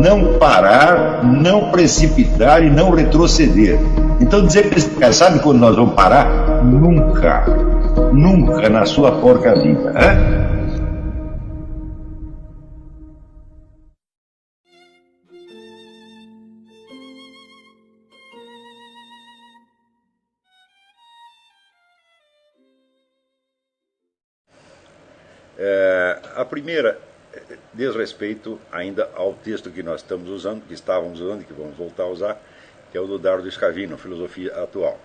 não parar, não precipitar e não retroceder. Então dizer para esse cara, sabe quando nós vamos parar? Nunca. Nunca na sua porca vida. Né? A primeira diz respeito ainda ao texto que nós estamos usando, que estávamos usando e que vamos voltar a usar, que é o do Dardo Scavino, Filosofia Atual.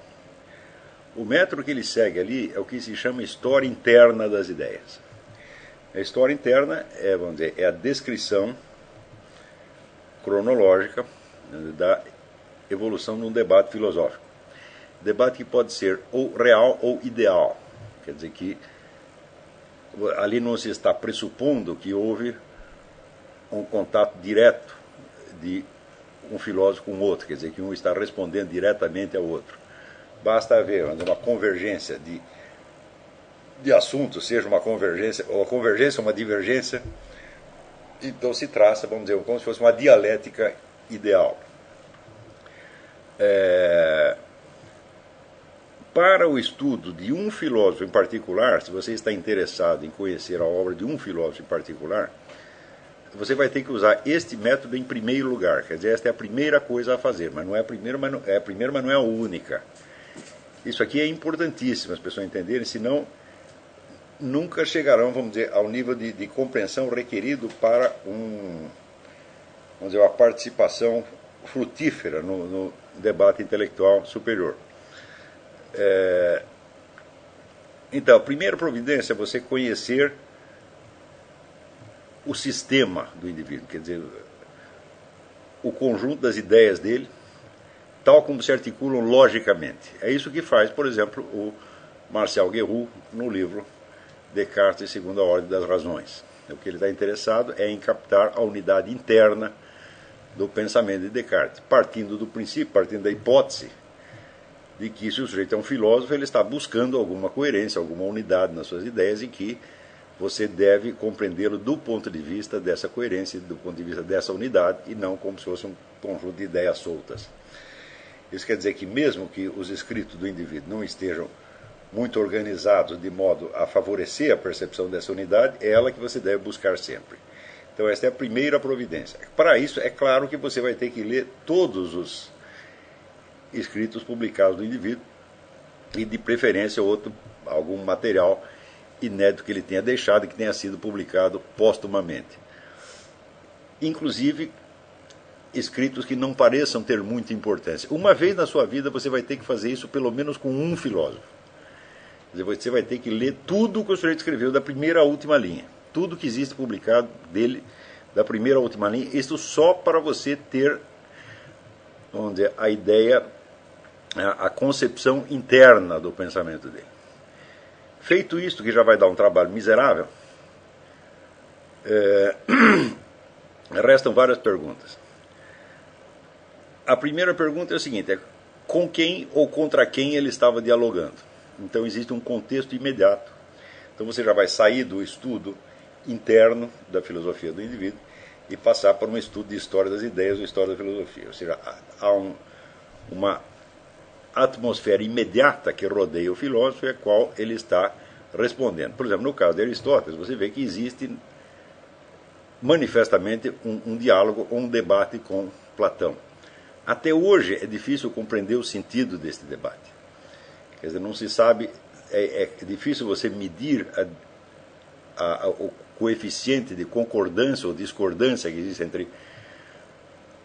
O método que ele segue ali é o que se chama história interna das ideias. A história interna é, vamos dizer, é a descrição cronológica, né, da evolução de um debate filosófico. Debate que pode ser ou real ou ideal. Quer dizer que ali não se está pressupondo que houve um contato direto de um filósofo com o outro, quer dizer que um está respondendo diretamente ao outro. Basta haver uma convergência de assuntos, seja uma convergência, ou a convergência ou uma divergência, então se traça, vamos dizer, como se fosse uma dialética ideal. Para o estudo de um filósofo em particular, se você está interessado em conhecer a obra de um filósofo em particular, você vai ter que usar este método em primeiro lugar. Quer dizer, esta é a primeira coisa a fazer, mas não é a primeira, mas não é a única. Isso aqui é importantíssimo as pessoas entenderem, senão nunca chegarão, vamos dizer, ao nível de compreensão requerido para vamos dizer, uma participação frutífera no debate intelectual superior. Então, a primeira providência é você conhecer o sistema do indivíduo, quer dizer, o conjunto das ideias dele, tal como se articulam logicamente. É isso que faz, por exemplo, o Marcel Guerroux no livro Descartes e Segunda Ordem das Razões. O que ele está interessado é em captar a unidade interna do pensamento de Descartes, partindo do princípio, partindo da hipótese de que, se o sujeito é um filósofo, ele está buscando alguma coerência, alguma unidade nas suas ideias, e que você deve compreendê-lo do ponto de vista dessa coerência, do ponto de vista dessa unidade, e não como se fosse um conjunto de ideias soltas. Isso quer dizer que, mesmo que os escritos do indivíduo não estejam muito organizados de modo a favorecer a percepção dessa unidade, é ela que você deve buscar sempre. Então, esta é a primeira providência. Para isso, é claro que você vai ter que ler todos os escritos publicados do indivíduo e, de preferência, algum material inédito que ele tenha deixado e que tenha sido publicado póstumamente. Inclusive, escritos que não pareçam ter muita importância. Uma vez na sua vida você vai ter que fazer isso pelo menos com um filósofo. Quer dizer, você vai ter que ler tudo que o sujeito escreveu, da primeira à última linha. Tudo que existe publicado dele, da primeira à última linha. Isso só para você ter, vamos dizer, a ideia, a concepção interna do pensamento dele. Feito isto, que já vai dar um trabalho miserável, restam várias perguntas. A primeira pergunta é a seguinte: com quem ou contra quem ele estava dialogando? Então existe um contexto imediato. Então você já vai sair do estudo interno da filosofia do indivíduo e passar para um estudo de história das ideias ou história da filosofia. Ou seja, há uma atmosfera imediata que rodeia o filósofo e a qual ele está respondendo. Por exemplo, no caso de Aristóteles, você vê que existe manifestamente um diálogo ou um debate com Platão. Até hoje é difícil compreender o sentido deste debate. Quer dizer, não se sabe, é difícil você medir o coeficiente de concordância ou discordância que existe entre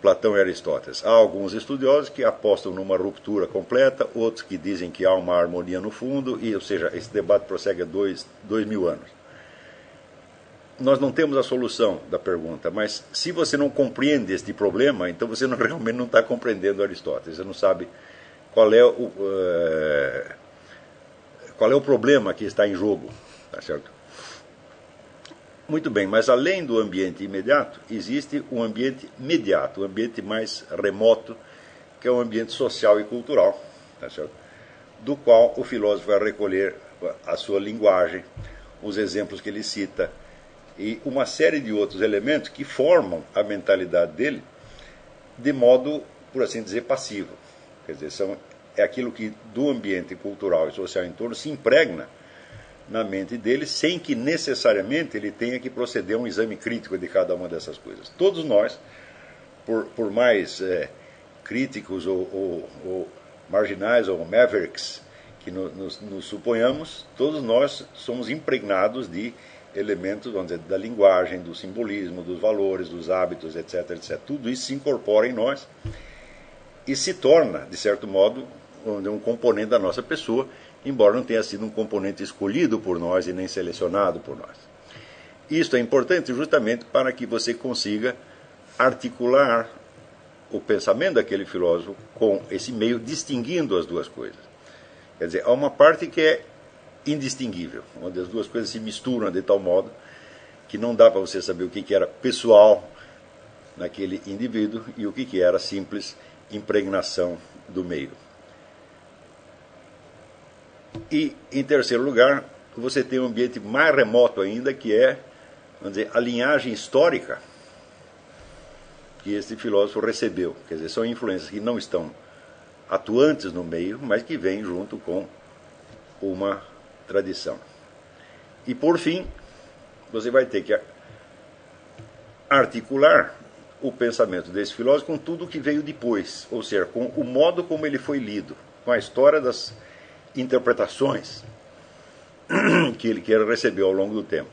Platão e Aristóteles. Há alguns estudiosos que apostam numa ruptura completa, outros que dizem que há uma harmonia no fundo, ou seja, esse debate prossegue há 2000 anos. Nós não temos a solução da pergunta, mas se você não compreende este problema, então você realmente não está compreendendo Aristóteles. Você não sabe qual é o problema que está em jogo, tá certo? Muito bem, mas além do ambiente imediato, existe um ambiente mediato, um ambiente mais remoto, que é o ambiente social e cultural, tá certo? Do qual o filósofo vai recolher a sua linguagem, os exemplos que ele cita, e uma série de outros elementos que formam a mentalidade dele de modo, por assim dizer, passivo. Quer dizer, é aquilo que do ambiente cultural e social em torno se impregna na mente dele, sem que necessariamente ele tenha que proceder a um exame crítico de cada uma dessas coisas. Todos nós, por mais críticos ou marginais ou mavericks que nos suponhamos, todos nós somos impregnados de elementos, vamos dizer, da linguagem, do simbolismo, dos valores, dos hábitos, etc, etc. Tudo isso se incorpora em nós e se torna, de certo modo, um componente da nossa pessoa, embora não tenha sido um componente escolhido por nós e nem selecionado por nós. Isto é importante justamente para que você consiga articular o pensamento daquele filósofo com esse meio, distinguindo as duas coisas. Quer dizer, há uma parte que é indistinguível, onde as duas coisas se misturam de tal modo que não dá para você saber o que era pessoal naquele indivíduo e o que era simples impregnação do meio. E, em terceiro lugar, você tem um ambiente mais remoto ainda, que é, vamos dizer, a linhagem histórica que este filósofo recebeu. Quer dizer, são influências que não estão atuantes no meio, mas que vêm junto com uma tradição. E, por fim, você vai ter que articular o pensamento desse filósofo com tudo o que veio depois, ou seja, com o modo como ele foi lido, com a história das interpretações que ele recebeu ao longo do tempo.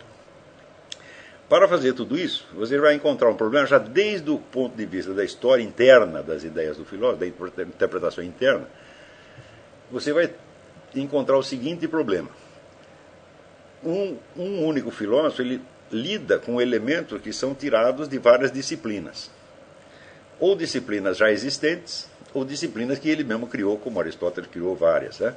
Para fazer tudo isso, você vai encontrar um problema já desde o ponto de vista da história interna das ideias do filósofo, da interpretação interna. Você vai encontrar o seguinte problema. Um único filósofo, ele lida com elementos que são tirados de várias disciplinas. Ou disciplinas já existentes, ou disciplinas que ele mesmo criou, como Aristóteles criou várias, né?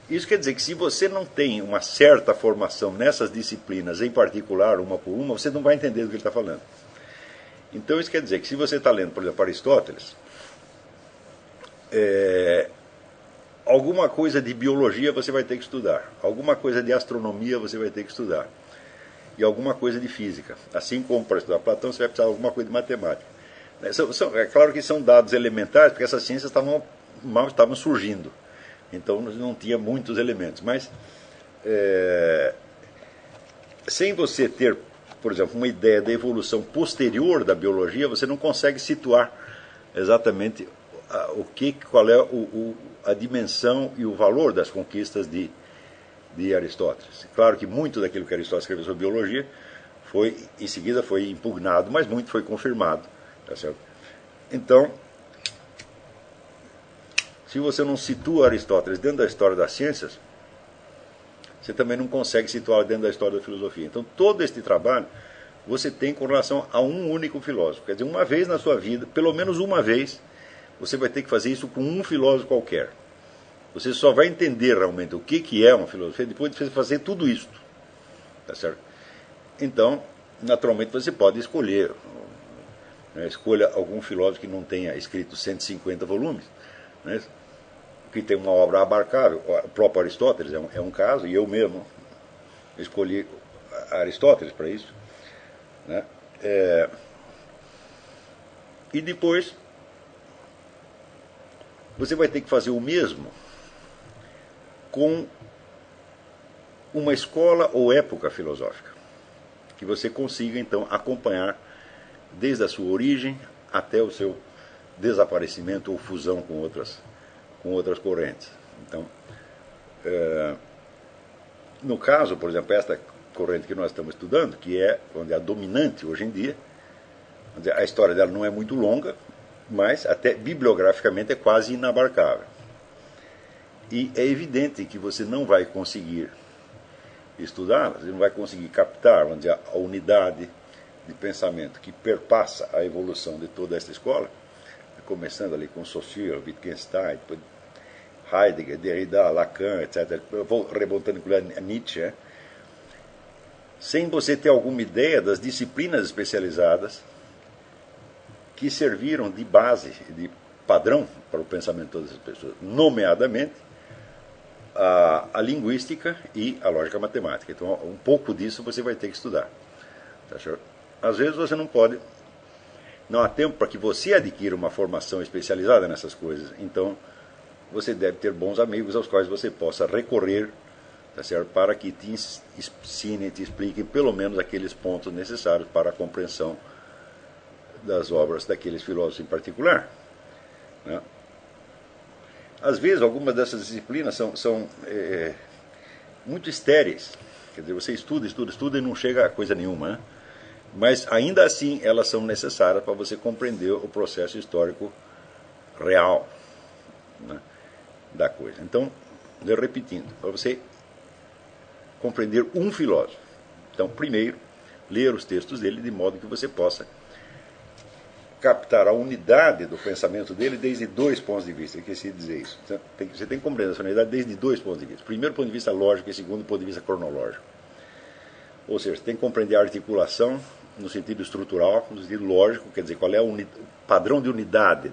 Isso quer dizer que se você não tem uma certa formação nessas disciplinas, em particular, uma por uma, você não vai entender do que ele está falando. Então isso quer dizer que se você está lendo, por exemplo, Aristóteles, alguma coisa de biologia você vai ter que estudar, alguma coisa de astronomia você vai ter que estudar, e alguma coisa de física. Assim como para estudar Platão você vai precisar de alguma coisa de matemática. É claro que são dados elementares, porque essas ciências mal estavam surgindo. Então não tinha muitos elementos. Mas, sem você ter, por exemplo, uma ideia da evolução posterior da biologia, você não consegue situar exatamente qual é a dimensão e o valor das conquistas de Aristóteles. Claro que muito daquilo que Aristóteles escreveu sobre biologia em seguida foi impugnado, mas muito foi confirmado. Tá certo? Então, se você não situa Aristóteles dentro da história das ciências, você também não consegue situá-lo dentro da história da filosofia. Então, todo este trabalho você tem com relação a um único filósofo. Quer dizer, uma vez na sua vida, pelo menos uma vez, você vai ter que fazer isso com um filósofo qualquer. Você só vai entender realmente o que é uma filosofia depois de fazer tudo isso. Tá certo? Então, naturalmente, você pode escolher. Escolha algum filósofo que não tenha escrito 150 volumes, né, que tem uma obra abarcável. O próprio Aristóteles é um caso, e eu mesmo escolhi Aristóteles para isso. Né, e depois você vai ter que fazer o mesmo com uma escola ou época filosófica, que você consiga então acompanhar desde a sua origem até o seu desaparecimento ou fusão com outras correntes. Então, no caso, por exemplo, esta corrente que nós estamos estudando, que é onde é a dominante hoje em dia, a história dela não é muito longa, mas até bibliograficamente é quase inabarcável. E é evidente que você não vai conseguir estudar, você não vai conseguir captar, vamos dizer, a unidade de pensamento que perpassa a evolução de toda esta escola, começando ali com Saussure, Wittgenstein, Heidegger, Derrida, Lacan, etc. Eu vou rebotando com Nietzsche, sem você ter alguma ideia das disciplinas especializadas que serviram de base, de padrão para o pensamento de todas as pessoas, nomeadamente a linguística e a lógica matemática. Então, um pouco disso você vai ter que estudar. Tá certo? Às vezes você não pode, não há tempo para que você adquira uma formação especializada nessas coisas. Então, você deve ter bons amigos aos quais você possa recorrer, tá certo? Para que te ensinem, te expliquem pelo menos aqueles pontos necessários para a compreensão das obras daqueles filósofos em particular, né? Às vezes, algumas dessas disciplinas são muito estéreis. Quer dizer, você estuda e não chega a coisa nenhuma, né? Mas, ainda assim, elas são necessárias para você compreender o processo histórico real, né, da coisa. Então, repetindo, para você compreender um filósofo, então, primeiro, ler os textos dele de modo que você possa captar a unidade do pensamento dele desde dois pontos de vista. Eu esqueci de dizer isso. Você tem que compreender essa unidade desde dois pontos de vista. Primeiro ponto de vista lógico e segundo ponto de vista cronológico. Ou seja, você tem que compreender a articulação no sentido estrutural, no sentido lógico, quer dizer, qual é o padrão de unidade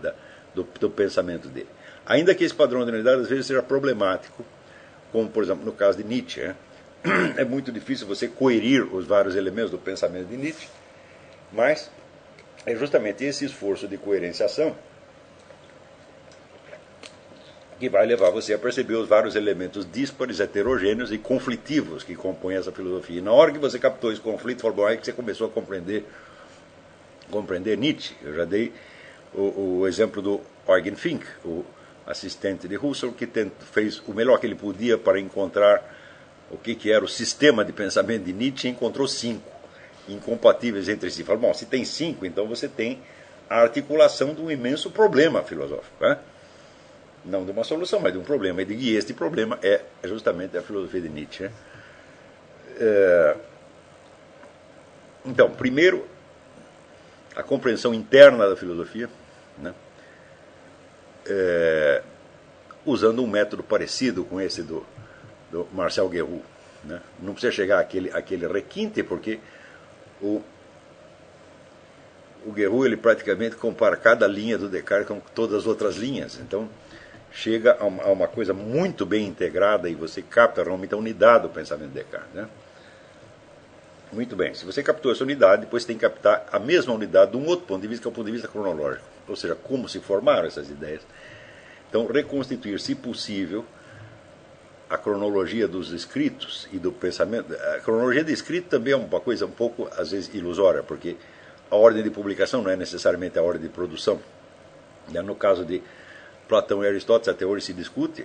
do pensamento dele. Ainda que esse padrão de unidade às vezes seja problemático, como por exemplo no caso de Nietzsche, né? É muito difícil você coerir os vários elementos do pensamento de Nietzsche, mas é justamente esse esforço de coerenciação que vai levar você a perceber os vários elementos díspares, heterogêneos e conflitivos que compõem essa filosofia. E na hora que você captou esse conflito, falou, é que você começou a compreender Nietzsche. Eu já dei o exemplo do Eugen Fink, o assistente de Husserl, que fez o melhor que ele podia para encontrar o que era o sistema de pensamento de Nietzsche, e encontrou 5 incompatíveis entre si. Falou, bom, se tem 5, então você tem a articulação de um imenso problema filosófico, né? Não de uma solução, mas de um problema. E este problema é justamente a filosofia de Nietzsche, né? Então, primeiro, a compreensão interna da filosofia, né? Usando um método parecido com esse do Marcel Guerroux, né? Não precisa chegar àquele requinte, porque o Guerroux ele praticamente compara cada linha do Descartes com todas as outras linhas. Então, chega a uma coisa muito bem integrada e você capta realmente a unidade do pensamento de Descartes, né? Muito bem, se você captou essa unidade, depois você tem que captar a mesma unidade de um outro ponto de vista, que é o ponto de vista cronológico, ou seja, como se formaram essas ideias. Então, reconstituir, se possível, a cronologia dos escritos e do pensamento. A cronologia de escrito também é uma coisa um pouco, às vezes, ilusória, porque a ordem de publicação não é necessariamente a ordem de produção. No caso de Platão e Aristóteles, até hoje se discute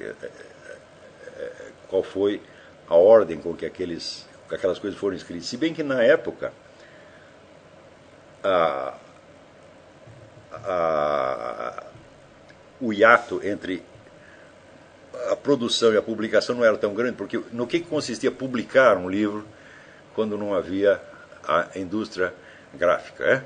qual foi a ordem com que aquelas coisas foram escritas. Se bem que na época o hiato entre a produção e a publicação não era tão grande, porque no que consistia publicar um livro quando não havia a indústria gráfica,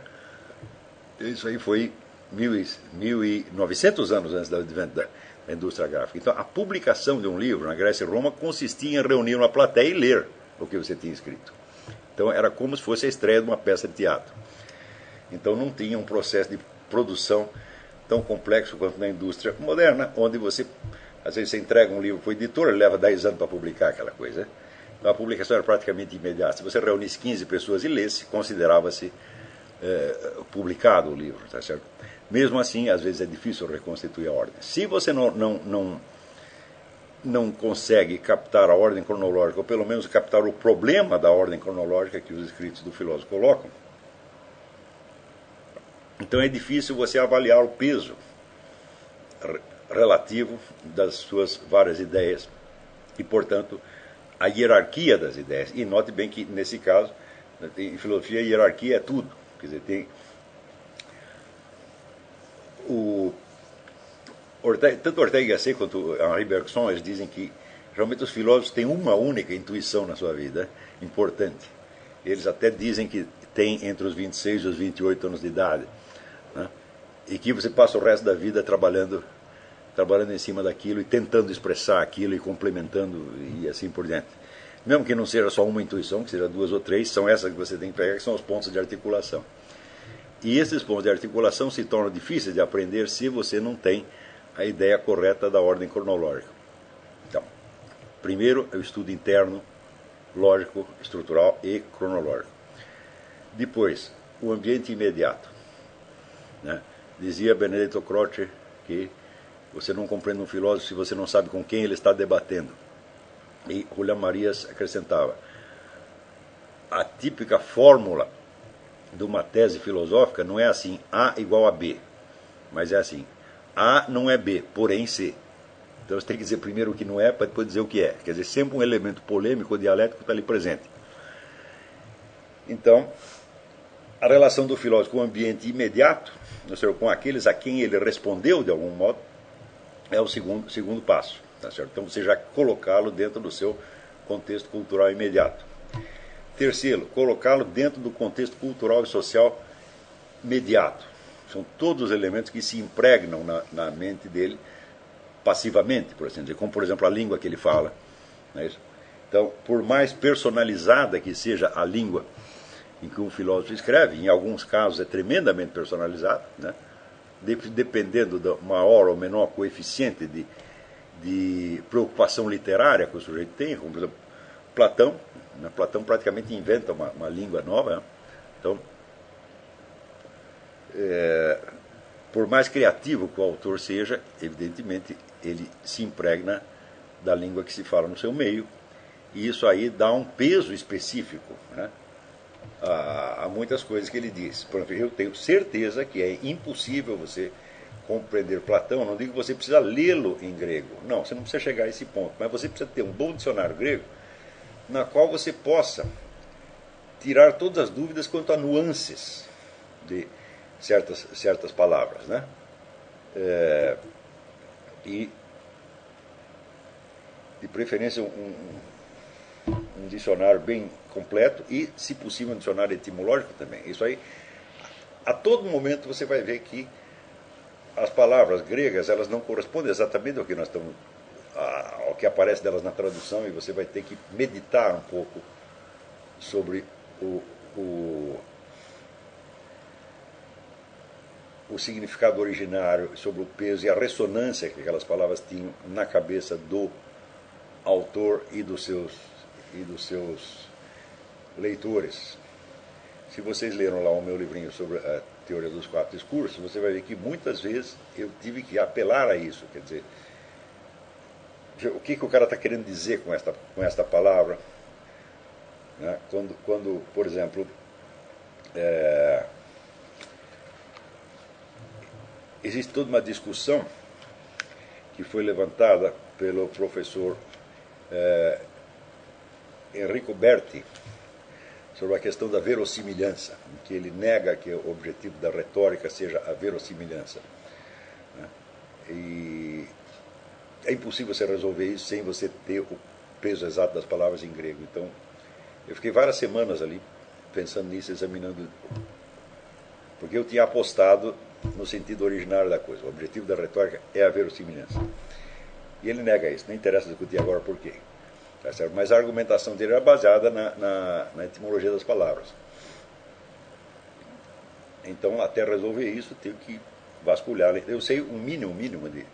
Isso aí foi 1900 anos antes do advento da indústria gráfica. Então, a publicação de um livro na Grécia e Roma consistia em reunir uma plateia e ler o que você tinha escrito. Então, era como se fosse a estreia de uma peça de teatro. Então, não tinha um processo de produção tão complexo quanto na indústria moderna, onde você, às vezes, você entrega um livro para o editor, ele leva 10 anos para publicar aquela coisa. Então, a publicação era praticamente imediata. Se você reunisse 15 pessoas e lesse, considerava-se publicado o livro, tá certo? Mesmo assim, às vezes é difícil reconstituir a ordem. Se você não consegue captar a ordem cronológica, ou pelo menos captar o problema da ordem cronológica que os escritos do filósofo colocam, então é difícil você avaliar o peso relativo das suas várias ideias e, portanto, a hierarquia das ideias. E note bem que, nesse caso, em filosofia, a hierarquia é tudo. Quer dizer, tem tanto Ortega y Gasset quanto Henri Bergson, eles dizem que realmente os filósofos têm uma única intuição na sua vida, importante. Eles até dizem que tem entre os 26 e os 28 anos de idade, né? E que você passa o resto da vida trabalhando em cima daquilo e tentando expressar aquilo e complementando e assim por diante. Mesmo que não seja só uma intuição, que seja 2 ou 3, são essas que você tem que pegar, que são os pontos de articulação. E esses pontos de articulação se tornam difíceis de aprender se você não tem a ideia correta da ordem cronológica. Então, primeiro é o estudo interno, lógico, estrutural e cronológico. Depois, o ambiente imediato, né? Dizia Benedetto Croce que você não compreende um filósofo se você não sabe com quem ele está debatendo. E Julián Marías acrescentava: a típica fórmula de uma tese filosófica não é assim, A igual a B, mas é assim, A não é B, porém C. Então você tem que dizer primeiro o que não é, para depois dizer o que é. Quer dizer, sempre um elemento polêmico ou dialético está ali presente. Então, a relação do filósofo com o ambiente imediato, ou seja, com aqueles a quem ele respondeu de algum modo, é o segundo passo. Tá certo? Então você já colocá-lo dentro do seu contexto cultural imediato. Terceiro, colocá-lo dentro do contexto cultural e social imediato. São todos os elementos que se impregnam na mente dele passivamente, por assim dizer, como por exemplo a língua que ele fala. Não é isso? Então, por mais personalizada que seja a língua em que um filósofo escreve, em alguns casos é tremendamente personalizada, né? Dependendo do maior ou menor coeficiente de preocupação literária que o sujeito tem, como por exemplo Platão, né? Platão praticamente inventa uma língua nova, né? Então, por mais criativo que o autor seja, evidentemente ele se impregna da língua que se fala no seu meio, e isso aí dá um peso específico, né, a muitas coisas que ele diz. Por exemplo, eu tenho certeza que é impossível você compreender Platão, não digo que você precisa lê-lo em grego, não, você não precisa chegar a esse ponto, mas você precisa ter um bom dicionário grego na qual você possa tirar todas as dúvidas quanto a nuances de certas palavras, né? E de preferência um dicionário bem completo e, se possível, um dicionário etimológico também. Isso aí, a todo momento você vai ver que as palavras gregas elas não correspondem exatamente ao que nós estamos, ao que aparece delas na tradução, e você vai ter que meditar um pouco sobre o significado originário, sobre o peso e a ressonância que aquelas palavras tinham na cabeça do autor e dos seus leitores. Se vocês leram lá o meu livrinho sobre a teoria dos 4 discursos, você vai ver que muitas vezes eu tive que apelar a isso. Quer dizer, o que o cara está querendo dizer com esta palavra? Né? Quando, por exemplo, existe toda uma discussão que foi levantada pelo professor Enrico Berti sobre a questão da verossimilhança, em que ele nega que o objetivo da retórica seja a verossimilhança. Né? E é impossível você resolver isso sem você ter o peso exato das palavras em grego. Então, eu fiquei várias semanas ali pensando nisso, examinando, porque eu tinha apostado no sentido originário da coisa. O objetivo da retórica é a verossimilhança. E ele nega isso, não interessa discutir agora por quê. Tá certo? Mas a argumentação dele era baseada na etimologia das palavras. Então, até resolver isso, tenho que vasculhar. Eu sei um mínimo de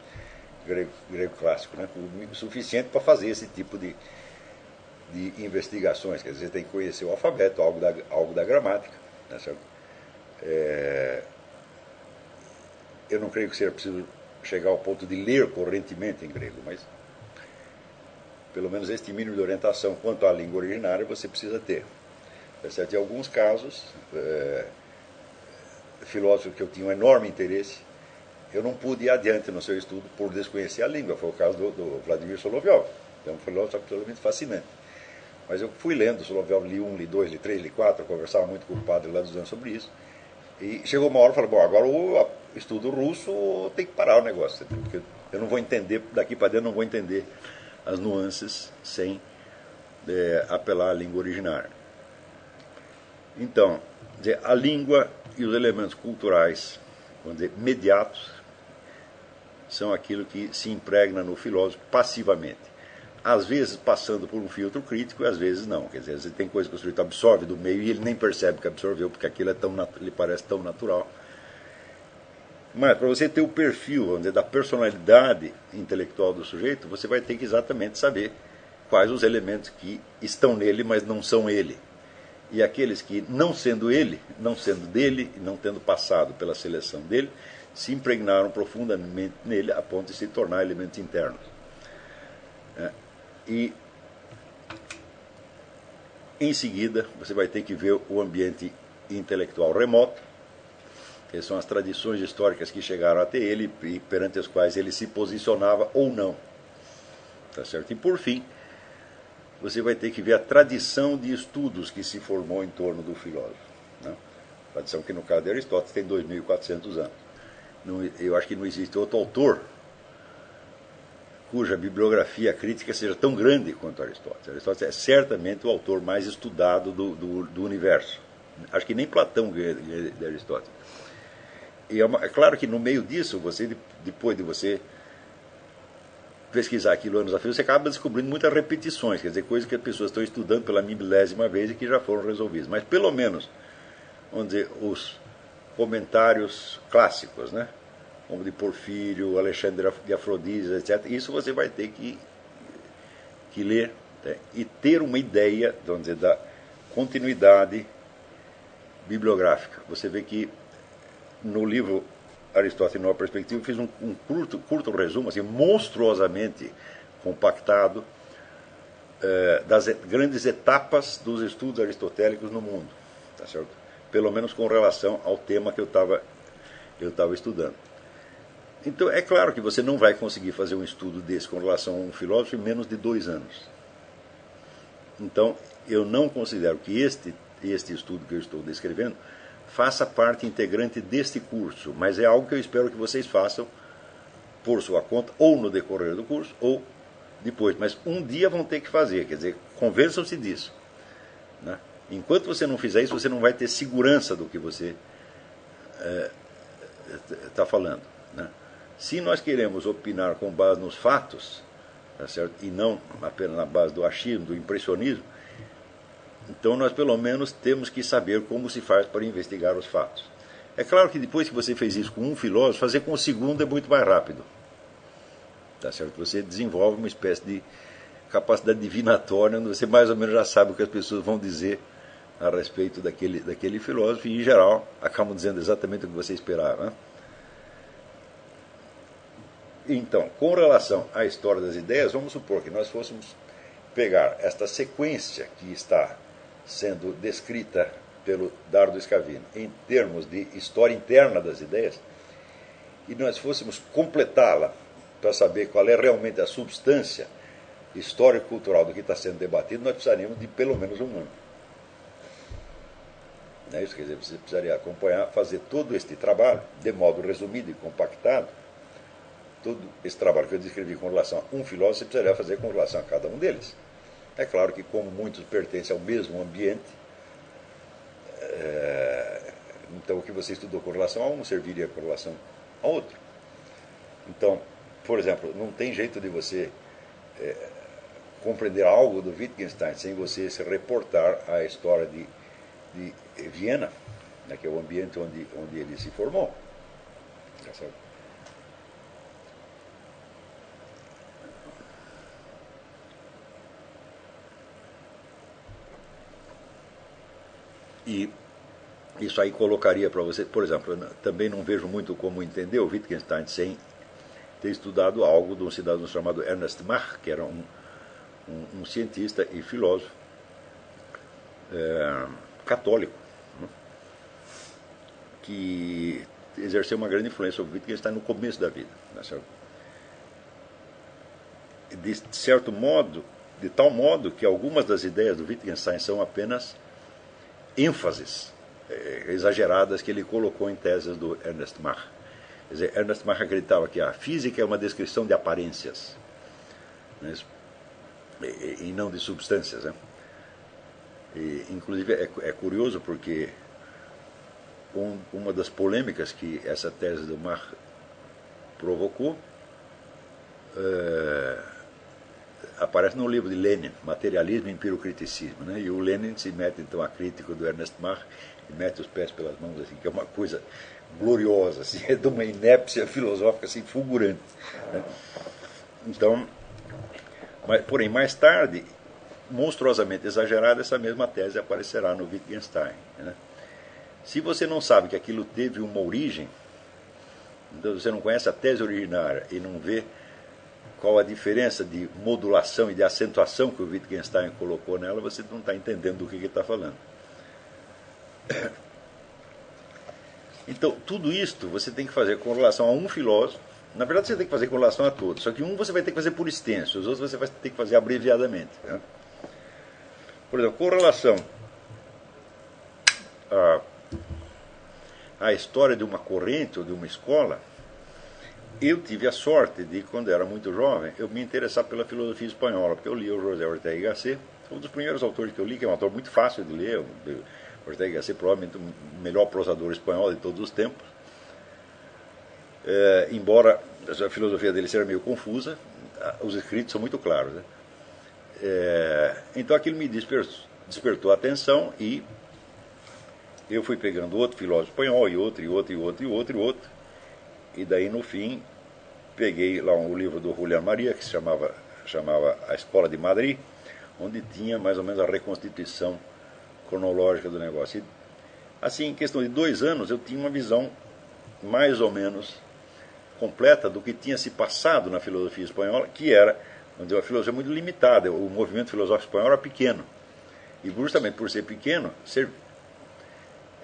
grego clássico, né? O suficiente para fazer esse tipo de investigações. Quer dizer, você tem que conhecer o alfabeto, algo da gramática. Tá certo? Eu não creio que seja preciso chegar ao ponto de ler correntemente em grego, mas pelo menos este mínimo de orientação quanto à língua originária você precisa ter. Tá certo? Em alguns casos, filósofos que eu tinha um enorme interesse, eu não pude ir adiante no seu estudo por desconhecer a língua. Foi o caso do Vladimir Solovyov. É um filósofo absolutamente fascinante. Mas eu fui lendo Solovyov, li 1, li 2, li 3, li 4, conversava muito com o padre lá dos anos sobre isso. E chegou uma hora e falei, bom, agora o estudo russo tem que parar o negócio, porque eu não vou entender, daqui para dentro não vou entender as nuances sem apelar à língua originária. Então, a língua e os elementos culturais, vamos dizer, mediatos, são aquilo que se impregna no filósofo passivamente. Às vezes passando por um filtro crítico e às vezes não. Quer dizer, você tem coisa que o sujeito absorve do meio e ele nem percebe que absorveu, porque aquilo lhe parece tão natural. Mas para você ter o perfil, vamos dizer, da personalidade intelectual do sujeito, você vai ter que exatamente saber quais os elementos que estão nele, mas não são ele. e aqueles que, não sendo ele, não sendo dele, e não tendo passado pela seleção dele, se impregnaram profundamente nele a ponto de se tornar elementos internos. E em seguida você vai ter que ver o ambiente intelectual remoto, que são as tradições históricas que chegaram até ele e perante as quais ele se posicionava ou não. Tá certo? E por fim, você vai ter que ver a tradição de estudos que se formou em torno do filósofo. Né? Tradição que no caso de Aristóteles tem 2.400 anos. Eu acho que não existe outro autor cuja bibliografia crítica seja tão grande quanto Aristóteles. Aristóteles é certamente o autor mais estudado do universo. Acho que nem Platão ganha de Aristóteles. E é claro que no meio disso, depois de você pesquisar aquilo anos a fio, você acaba descobrindo muitas repetições, quer dizer, coisas que as pessoas estão estudando pela milésima vez e que já foram resolvidas. Mas pelo menos, vamos dizer, os comentários clássicos, né? Como de Porfírio, Alexandre de Afrodísio, etc. Isso você vai ter que ler, né? E ter uma ideia, vamos dizer, da continuidade bibliográfica. Você vê que no livro Aristóteles Nova Perspectiva eu fiz um curto resumo, assim, monstruosamente compactado, das grandes etapas dos estudos aristotélicos no mundo, tá certo? Pelo menos com relação ao tema que eu estava estudando. Então, é claro que você não vai conseguir fazer um estudo desse com relação a um filósofo em menos de 2 anos. Então, eu não considero que este estudo que eu estou descrevendo faça parte integrante deste curso, mas é algo que eu espero que vocês façam por sua conta, ou no decorrer do curso, ou depois. Mas um dia vão ter que fazer, quer dizer, convençam-se disso. Né? Enquanto você não fizer isso, você não vai ter segurança do que você está falando. Né? Se nós queremos opinar com base nos fatos, tá certo? E não apenas na base do achismo, do impressionismo, então nós pelo menos temos que saber como se faz para investigar os fatos. É claro que depois que você fez isso com um filósofo, fazer com o segundo é muito mais rápido. Tá certo? Você desenvolve uma espécie de capacidade divinatória, onde você mais ou menos já sabe o que as pessoas vão dizer a respeito daquele filósofo, e em geral acabam dizendo exatamente o que você esperava. Né? Então, com relação à história das ideias, vamos supor que nós fôssemos pegar esta sequência que está sendo descrita pelo Dardo Scavino em termos de história interna das ideias, e nós fôssemos completá-la para saber qual é realmente a substância histórico-cultural do que está sendo debatido, nós precisaríamos de pelo menos 1 ano. Não é isso? Quer dizer, você precisaria acompanhar, fazer todo este trabalho de modo resumido e compactado. Todo esse trabalho que eu descrevi com relação a um filósofo, você precisaria fazer com relação a cada um deles. É claro que, como muitos pertencem ao mesmo ambiente, então o que você estudou com relação a um serviria com relação a outro. Então, por exemplo, não tem jeito de você compreender algo do Wittgenstein sem você se reportar à história de Viena, né, que é o ambiente onde ele se formou. Tá certo? E isso aí colocaria para você, por exemplo, eu também não vejo muito como entender o Wittgenstein sem ter estudado algo de um cidadão chamado Ernst Mach, que era um cientista e filósofo católico, né, que exerceu uma grande influência sobre Wittgenstein no começo da vida. Né, certo? De certo modo, de tal modo que algumas das ideias do Wittgenstein são apenas ênfases exageradas que ele colocou em teses do Ernst Mach. Quer dizer, Ernst Mach acreditava que a física é uma descrição de aparências, né, e não de substâncias. Né? E, inclusive é curioso porque uma das polêmicas que essa tese do Mach provocou aparece no livro de Lenin, Materialismo e Empirocriticismo, né? E o Lenin se mete então a crítica do Ernst Mach e mete os pés pelas mãos, assim, que é uma coisa gloriosa, assim, é de uma inépcia filosófica assim, fulgurante. Né? Então, porém, mais tarde, monstruosamente exagerada, essa mesma tese aparecerá no Wittgenstein, né? Se você não sabe que aquilo teve uma origem, então você não conhece a tese originária e não vê qual a diferença de modulação e de acentuação que o Wittgenstein colocou nela, você não está entendendo do que ele está falando. Então, tudo isto você tem que fazer com relação a um filósofo. Na verdade, você tem que fazer com relação a todos. Só que um você vai ter que fazer por extenso, os outros você vai ter que fazer abreviadamente, né? Por exemplo, com relação à história de uma corrente ou de uma escola, eu tive a sorte de, quando era muito jovem, eu me interessar pela filosofia espanhola, porque eu li o José Ortega y Gasset, um dos primeiros autores que eu li, que é um autor muito fácil de ler. Ortega y Gasset, provavelmente o melhor prosador espanhol de todos os tempos. Embora a filosofia dele seja meio confusa, os escritos são muito claros, né? Então aquilo me despertou a atenção e eu fui pegando outro filósofo espanhol, e outro, e outro, e outro, e outro, e outro. E daí, no fim, peguei lá um livro do Julián María, que se chamava A Escola de Madrid, onde tinha mais ou menos a reconstituição cronológica do negócio. E, assim, em questão de 2 anos, eu tinha uma visão mais ou menos completa do que tinha se passado na filosofia espanhola, que era, onde a filosofia muito limitada, o movimento filosófico espanhol era pequeno. E justamente por ser pequeno,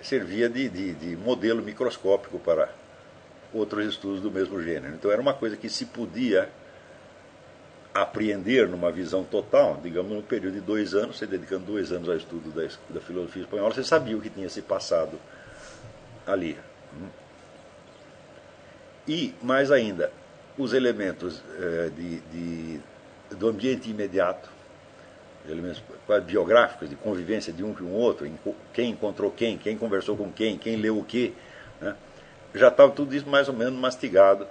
servia de modelo microscópico para outros estudos do mesmo gênero. Então era uma coisa que se podia apreender numa visão total, digamos, no período de 2 anos, você dedicando 2 anos ao estudo da filosofia espanhola, você sabia o que tinha se passado ali. E, mais ainda, os elementos do ambiente imediato, elementos biográficos, de convivência de um com o outro, quem encontrou quem conversou com quem leu o quê, né? Já estava tudo isso mais ou menos mastigado,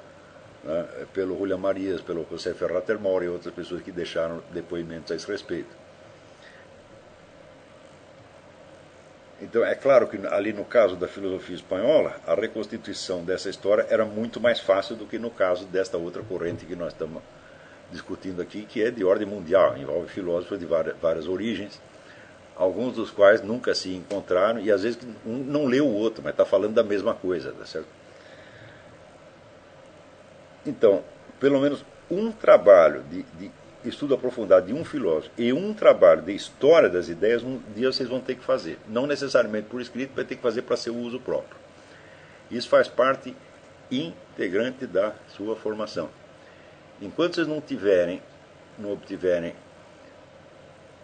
né, pelo Julián Marías, pelo José Ferrater Mora e outras pessoas que deixaram depoimentos a esse respeito. Então é claro que ali no caso da filosofia espanhola, a reconstituição dessa história era muito mais fácil do que no caso desta outra corrente que nós estamos discutindo aqui, que é de ordem mundial, envolve filósofos de várias origens, alguns dos quais nunca se encontraram, e às vezes um não leu o outro, mas está falando da mesma coisa, tá certo? Então, pelo menos um trabalho de estudo aprofundado de um filósofo e um trabalho de história das ideias, um dia vocês vão ter que fazer. Não necessariamente por escrito, vai ter que fazer para seu uso próprio. Isso faz parte integrante da sua formação. Enquanto vocês não obtiverem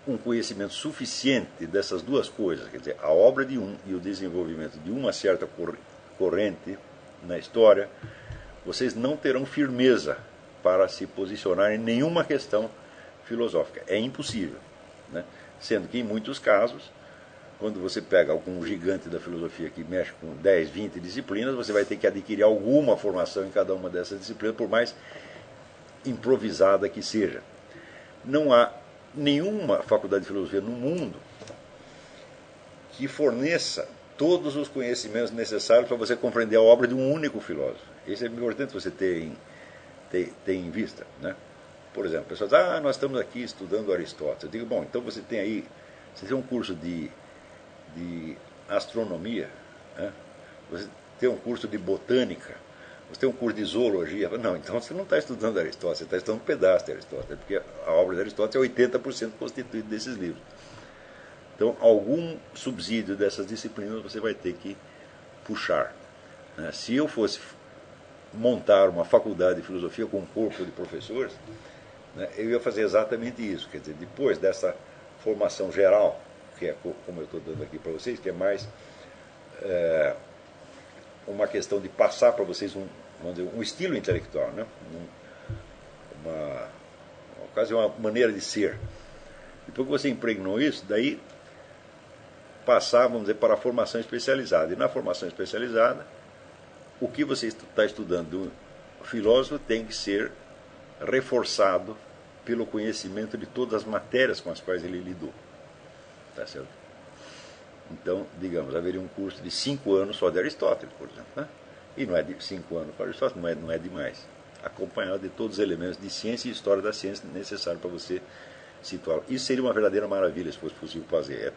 um conhecimento suficiente dessas duas coisas, quer dizer, a obra de um e o desenvolvimento de uma certa corrente na história, vocês não terão firmeza para se posicionar em nenhuma questão filosófica. É impossível, né? Sendo que, em muitos casos, quando você pega algum gigante da filosofia que mexe com 10, 20 disciplinas, você vai ter que adquirir alguma formação em cada uma dessas disciplinas, por mais improvisada que seja. Não há nenhuma faculdade de filosofia no mundo que forneça todos os conhecimentos necessários para você compreender a obra de um único filósofo. Isso é importante você ter em vista, né? Por exemplo, pessoas dizem, nós estamos aqui estudando Aristóteles. Eu digo, bom, então você tem um curso de astronomia, né? Você tem um curso de botânica, você tem um curso de zoologia. Não, então você não está estudando Aristóteles, você está estudando um pedaço de Aristóteles, porque a obra de Aristóteles é 80% constituída desses livros. Então, algum subsídio dessas disciplinas você vai ter que puxar, né? Se eu fosse montar uma faculdade de filosofia com um corpo de professores, né, eu ia fazer exatamente isso. Quer dizer, depois dessa formação geral, que é como eu estou dando aqui para vocês, que é mais uma questão de passar para vocês um estilo intelectual, né? Quase uma maneira de ser. Depois que você impregnou isso, daí passar, vamos dizer, para a formação especializada. E na formação especializada, o que você está estudando do filósofo tem que ser reforçado pelo conhecimento de todas as matérias com as quais ele lidou. Tá certo? Então, digamos, haveria um curso de 5 anos só de Aristóteles, por exemplo, né? E não é de 5 anos para Aristóteles, não é demais. Acompanhado de todos os elementos de ciência e história da ciência necessários para você situá-lo. Isso seria uma verdadeira maravilha se fosse possível fazer.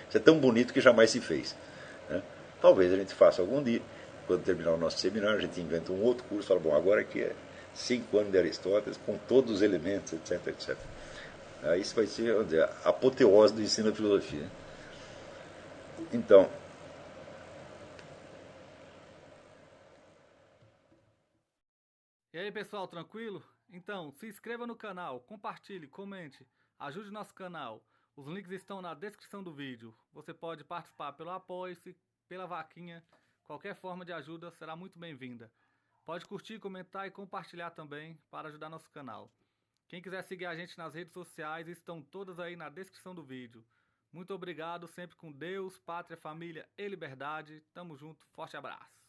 Isso é tão bonito que jamais se fez. Né? Talvez a gente faça algum dia, quando terminar o nosso seminário, a gente inventa um outro curso, fala, bom, agora que é 5 anos de Aristóteles, com todos os elementos, etc, etc. Aí isso vai ser, vamos dizer, a apoteose do ensino da filosofia. Então, E aí, pessoal, tranquilo? Então, se inscreva no canal, compartilhe, comente, ajude nosso canal. Os links estão na descrição do vídeo. Você pode participar pelo Apoia-se, pela vaquinha. Qualquer forma de ajuda será muito bem-vinda. Pode curtir, comentar e compartilhar também para ajudar nosso canal. Quem quiser seguir a gente nas redes sociais, estão todas aí na descrição do vídeo. Muito obrigado, sempre com Deus, pátria, família e liberdade. Tamo junto, forte abraço.